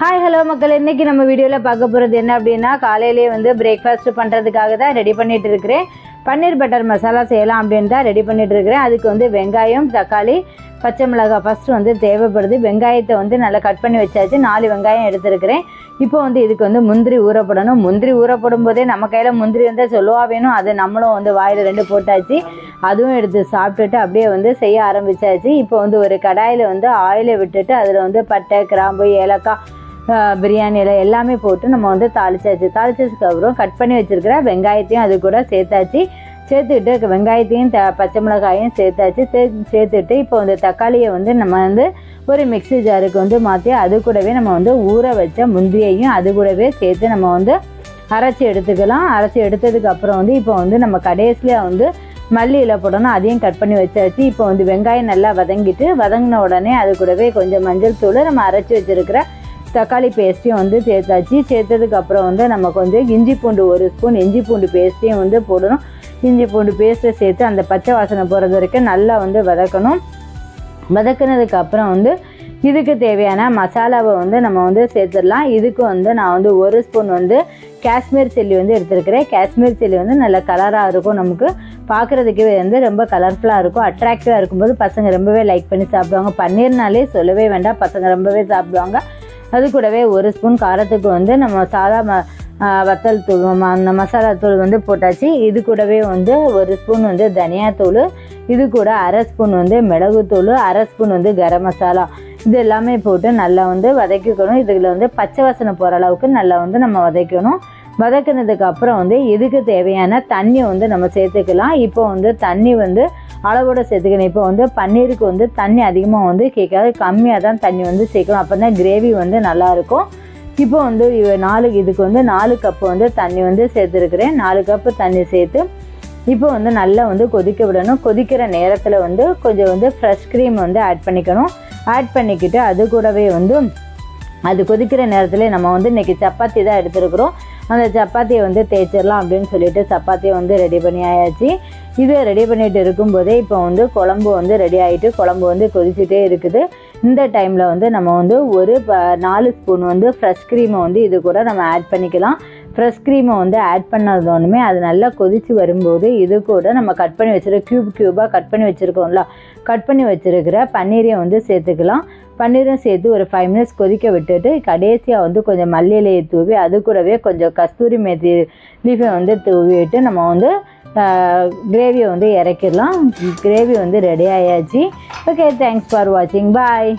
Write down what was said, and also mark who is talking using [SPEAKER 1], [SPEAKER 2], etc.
[SPEAKER 1] Hi hello மக்கள், இன்றைக்கி நம்ம வீடியோவில் பார்க்க போகிறது என்ன அப்படின்னா, காலையிலே வந்து பிரேக்ஃபாஸ்ட் பண்ணுறதுக்காக தான் ரெடி பண்ணிகிட்டு இருக்கிறேன். பன்னீர் பட்டர் மசாலா செய்யலாம் அப்படின்னு தான் ரெடி பண்ணிகிட்டு இருக்கிறேன். அதுக்கு வந்து வெங்காயம், தக்காளி, பச்சை மிளகாய் ஃபஸ்ட்டு வந்து தேவைப்படுது. வெங்காயத்தை வந்து நல்லா கட் பண்ணி வச்சாச்சு. 4 வெங்காயம் எடுத்துருக்கிறேன். இப்போ வந்து இதுக்கு வந்து முந்திரி ஊறப்படணும். முந்திரி ஊறப்படும் போதே நம்ம கையில் முந்திரி இருந்தால் சொல்லுவா வேணும். அது நம்மளும் வந்து வாயில் 2 போட்டாச்சு. அதுவும் எடுத்து சாப்பிட்டுட்டு அப்படியே வந்து செய்ய ஆரம்பித்தாச்சு. இப்போ வந்து ஒரு கடாயில் வந்து ஆயிலை விட்டுட்டு அதில் வந்து பட்டை, கிராம்பு, ஏலக்காய், பிரியாணியில் எல்லாமே போட்டு நம்ம வந்து தாளிச்சாச்சு. தாளிச்சதுக்கப்புறம் கட் பண்ணி வச்சுருக்கிற வெங்காயத்தையும் அது கூட சேர்த்தாச்சு. சேர்த்துக்கிட்டு வெங்காயத்தையும் பச்சை மிளகாயும் சேர்த்துட்டு இப்போ வந்து தக்காளியை வந்து நம்ம வந்து ஒரு மிக்ஸி ஜாருக்கு வந்து மாற்றி அது கூடவே நம்ம வந்து ஊற வச்ச முந்திரியையும் அது கூடவே சேர்த்து நம்ம வந்து அரைச்சி எடுத்துக்கலாம். அரைச்சி எடுத்ததுக்கப்புறம் வந்து இப்போ வந்து நம்ம கடைசியில் வந்து மல்லி இலை போடணும். அதையும் கட் பண்ணி வச்சாச்சு. இப்போ வந்து வெங்காயம் நல்லா வதங்கின உடனே அது கூடவே கொஞ்சம் மஞ்சள் தூள், நம்ம அரைச்சி வச்சுருக்கிற தக்காளி பேஸ்ட்டையும் வந்து சேர்த்தாச்சு. சேர்த்ததுக்கப்புறம் வந்து நம்ம கொஞ்சம் இஞ்சி பூண்டு 1 ஸ்பூன் இஞ்சி பூண்டு பேஸ்ட்டையும் வந்து போடணும். இஞ்சி பூண்டு பேஸ்ட்டை சேர்த்து அந்த பச்சை வாசனை போகிறது வரைக்கும் நல்லா வந்து வதக்கணும். வதக்குனதுக்கப்புறம் வந்து இதுக்கு தேவையான மசாலாவை வந்து நம்ம வந்து சேர்த்துடலாம். இதுக்கு வந்து நான் வந்து 1 ஸ்பூன் வந்து காஷ்மீர் சில்லி வந்து எடுத்துருக்கிறேன். காஷ்மீர் சில்லி வந்து நல்ல கலராக இருக்கும், நமக்கு பார்க்குறதுக்கு வந்து ரொம்ப கலர்ஃபுல்லாக இருக்கும், அட்ராக்டிவாக இருக்கும்போது பசங்க ரொம்பவே லைக் பண்ணி சாப்பிடுவாங்க. பன்னீர்னாலே சொல்லவே வேண்டாம், பசங்க ரொம்பவே சாப்பிடுவாங்க. அது கூடவே 1 ஸ்பூன் காரத்துக்கு வந்து நம்ம சாதா வத்தல் தூள், அந்த மசாலா தூள் வந்து போட்டாச்சு. இது கூடவே வந்து 1 ஸ்பூன் வந்து தனியாத்தூள், இது கூட 1/2 ஸ்பூன் வந்து மிளகுத்தூள், 1/2 ஸ்பூன் வந்து கரம் மசாலா, இது எல்லாமே போட்டு நல்லா வந்து வதக்கிக்கணும். இதில் வந்து பச்சை வாசனை போகிற அளவுக்கு நல்லா வந்து நம்ம வதக்கணும். வதக்கினதுக்கு அப்புறம் வந்து இதுக்கு தேவையான தண்ணி வந்து நம்ம சேர்த்துக்கலாம். இப்போ வந்து தண்ணி வந்து அளவோடு சேர்த்துக்கணும். இப்போ வந்து பன்னீருக்கு வந்து தண்ணி அதிகமாக வந்து கேட்காது, கம்மியாக தான் தண்ணி வந்து சேர்க்கணும். அப்போ தான் கிரேவி வந்து நல்லாயிருக்கும். இப்போ வந்து இதுக்கு வந்து 4 கப்பு வந்து தண்ணி வந்து சேர்த்துருக்குறேன். 4 கப்பு தண்ணி சேர்த்து இப்போ வந்து நல்லா வந்து கொதிக்க விடணும். கொதிக்கிற நேரத்தில் வந்து கொஞ்சம் வந்து ஃப்ரெஷ் க்ரீம் வந்து ஆட் பண்ணிக்கணும். ஆட் பண்ணிக்கிட்டு அது கூடவே வந்து அது கொதிக்கிற நேரத்தில் நம்ம வந்து இன்றைக்கி சப்பாத்தி தான் எடுத்துருக்குறோம். அந்த சப்பாத்தியை வந்து தேய்ச்சிடலாம் அப்படின்னு சொல்லிட்டு சப்பாத்தியை வந்து ரெடி பண்ணி ஆயாச்சு. இது ரெடி பண்ணிட்டு இருக்கும்போதே இப்போ வந்து குழம்பு வந்து ரெடி ஆகிட்டு குழம்பு வந்து கொதிச்சுட்டே இருக்குது. இந்த டைமில் வந்து நம்ம வந்து ஒரு 4 ஸ்பூன் வந்து ஃப்ரெஷ் க்ரீமை வந்து இது கூட நம்ம ஆட் பண்ணிக்கலாம். ஃப்ரெஷ் க்ரீமை வந்து ஆட் பண்ணதோனுமே அது நல்லா கொதித்து வரும்போது இது கூட நம்ம கட் பண்ணி வச்சுருக்க க்யூபாக கட் பண்ணி வச்சுருக்கோம்ல, கட் பண்ணி வச்சுருக்கிற பன்னீரையும் வந்து சேர்த்துக்கலாம். பன்னீரும் சேர்த்து ஒரு 5 மினிட்ஸ் கொதிக்க விட்டுட்டு கடைசியாக வந்து கொஞ்சம் மல்லி இலையை தூவி அது கூடவே கொஞ்சம் கஸ்தூரி மேத்தி லீஃபை வந்து தூவிட்டு நம்ம வந்து கிரேவியை வந்து இறக்கிடலாம். கிரேவி வந்து ரெடி ஆயாச்சு. ஓகே, தேங்க்ஸ் ஃபார் வாட்சிங். பாய்.